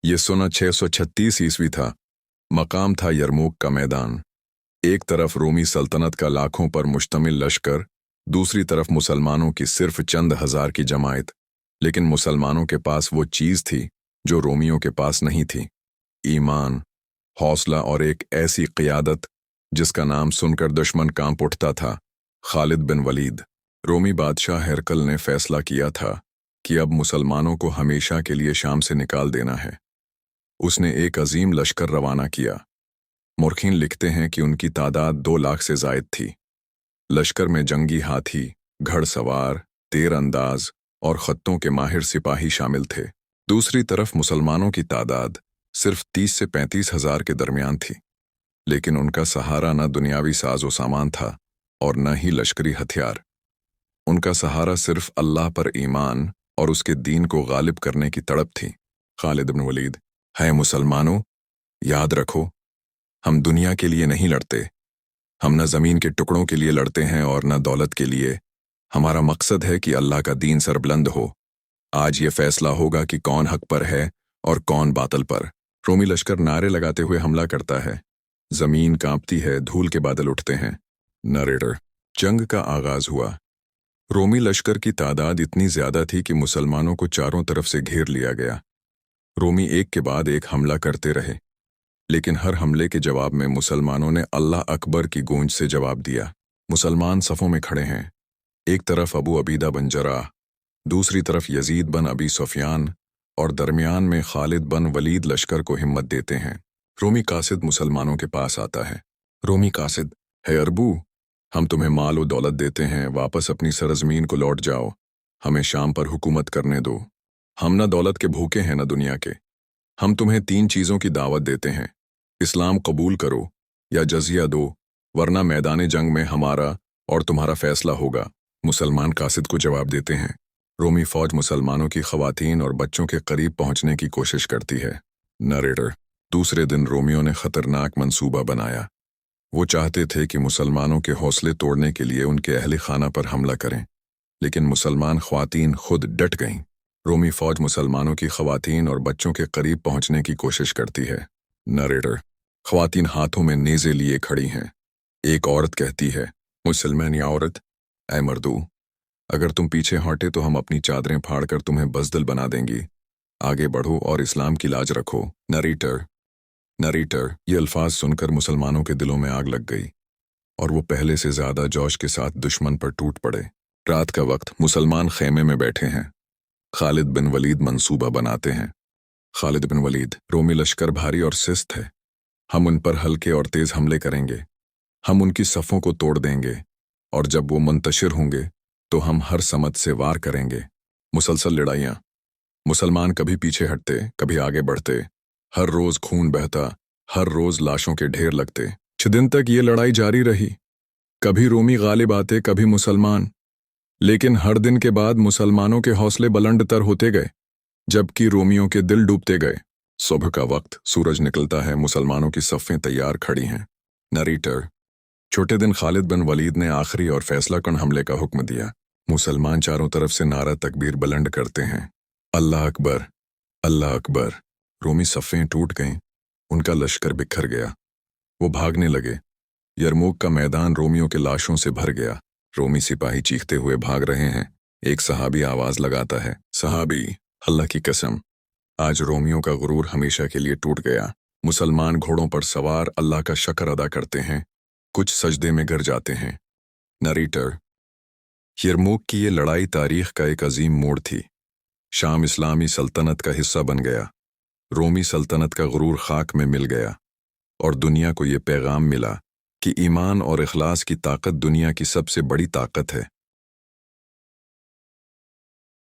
ये सुना 636 ईस्वी था। मकाम था यरमूक का मैदान। एक तरफ रोमी सल्तनत का लाखों पर मुश्तमिल लश्कर, दूसरी तरफ मुसलमानों की सिर्फ चंद हजार की जमायत। लेकिन मुसलमानों के पास वो चीज थी जो रोमियों के पास नहीं थी। ईमान, हौसला और एक ऐसी क़ियादत जिसका नाम सुनकर दुश्मन कांप उठता था। खालिद बिन वलीद। रोमी बादशाह हेरकल ने फैसला किया था कि अब मुसलमानों को हमेशा के लिए शाम से निकाल देना है। उसने एक अजीम लश्कर रवाना किया। मुर्खीन लिखते हैं कि उनकी तादाद 2 लाख से जायद थी। लश्कर में जंगी हाथी, घड़सवार, तीर अंदाज और खत्तों के माहिर सिपाही शामिल थे। दूसरी तरफ मुसलमानों की तादाद सिर्फ 30 से 35 हजार के दरमियान थी। लेकिन उनका सहारा न दुनियावी साजो सामान था और न ही लश्करी हथियार। उनका सहारा सिर्फ अल्लाह पर ईमान और उसके दीन को गालिब करने की तड़प थी। खालिद बिन वलीद: है मुसलमानों, याद रखो, हम दुनिया के लिए नहीं लड़ते। हम न ज़मीन के टुकड़ों के लिए लड़ते हैं और न दौलत के लिए। हमारा मकसद है कि अल्लाह का दीन सरबुलंद हो। आज ये फैसला होगा कि कौन हक पर है और कौन बातल पर। रोमी लश्कर नारे लगाते हुए हमला करता है। जमीन कांपती है, धूल के बादल उठते हैं। नरेटर: जंग का आगाज हुआ। रोमी लश्कर की तादाद इतनी ज्यादा थी कि मुसलमानों को चारों तरफ से घेर लिया गया। रोमी एक के बाद एक हमला करते रहे, लेकिन हर हमले के जवाब में मुसलमानों ने अल्लाह अकबर की गूंज से जवाब दिया। मुसलमान सफ़ों में खड़े हैं। एक तरफ अबू अबीदा बन जराह, दूसरी तरफ यजीद बन अबी सुफियान और दरमियान में खालिद बन वलीद लश्कर को हिम्मत देते हैं। रोमी कासिद मुसलमानों के पास आता है। रोमी कासिद: है अरबू, हम तुम्हें माल और दौलत देते हैं, वापस अपनी सरजमीन को लौट जाओ। हमें शाम पर हुकूमत करने दो। हम न दौलत के भूखे हैं न दुनिया के। हम तुम्हें 3 चीज़ों की दावत देते हैं: इस्लाम कबूल करो या जजिया दो, वरना मैदान जंग में हमारा और तुम्हारा फैसला होगा। मुसलमान कासिद को जवाब देते हैं। रोमी फौज मुसलमानों की खवातीन और बच्चों के करीब पहुंचने की कोशिश करती है। नरेटर: दूसरे दिन रोमियों ने खतरनाक मंसूबा बनाया। वो चाहते थे कि मुसलमानों के हौसले तोड़ने के लिए उनके अहले खाना पर हमला करें, लेकिन मुसलमान ख्वातीन खुद डट गईं। रोमी फौज मुसलमानों की खवातीन और बच्चों के करीब पहुंचने की कोशिश करती है। नरेटर: ख्वातीन हाथों में नेज़े लिए खड़ी हैं। एक औरत कहती है, मुसलमान औरत: ऐ मर्दू, अगर तुम पीछे हटे तो हम अपनी चादरें फाड़कर तुम्हें बज़दल बना देंगी। आगे बढ़ो और इस्लाम की लाज रखो। नरीटर ये अल्फाज सुनकर मुसलमानों के दिलों में आग लग गई और वो पहले से ज्यादा जोश के साथ दुश्मन पर टूट पड़े। रात का वक्त, मुसलमान खेमे में बैठे हैं। खालिद बिन वलीद मंसूबा बनाते हैं। खालिद बिन वलीद: रोमी लश्कर भारी और सुस्त है। हम उन पर हल्के और तेज हमले करेंगे। हम उनकी सफ़ों को तोड़ देंगे और जब वो मुंतशिर होंगे तो हम हर समत से वार करेंगे। मुसलसल लड़ाइयाँ। मुसलमान कभी पीछे हटते, कभी आगे बढ़ते। हर रोज खून बहता, हर रोज लाशों के ढेर लगते। 6 दिन तक ये लड़ाई जारी रही। कभी रोमी गालिब आते, कभी मुसलमान। लेकिन हर दिन के बाद मुसलमानों के हौसले बुलंदतर होते गए, जबकि रोमियों के दिल डूबते गए। सुबह का वक्त, सूरज निकलता है, मुसलमानों की सफ़ें तैयार खड़ी हैं। नरीटर: छोटे दिन खालिद बिन वलीद ने आखिरी और फैसलाकुन हमले का हुक्म दिया। मुसलमान चारों तरफ से नारा तकबीर बुलंद करते हैं। अल्लाह अकबर, अल्लाह अकबर। रोमी सफ़ें टूट गईं, उनका लश्कर बिखर गया। वो भागने लगे। यरमूक का मैदान रोमियों के लाशों से भर गया। रोमी सिपाही चीखते हुए भाग रहे हैं। एक सहाबी आवाज लगाता है, सहाबी, अल्लाह की कसम, आज रोमियों का गुरूर हमेशा के लिए टूट गया। मुसलमान घोड़ों पर सवार अल्लाह का शक्र अदा करते हैं, कुछ सजदे में गिर जाते हैं। नरीटर: यरमूक की ये लड़ाई तारीख का एक अजीम मोड़ थी। शाम इस्लामी सल्तनत का हिस्सा बन गया। रोमी सल्तनत का गुरूर खाक में मिल गया और दुनिया को ये पैगाम मिला कि ईमान और इखलास की ताकत दुनिया की सबसे बड़ी ताकत है।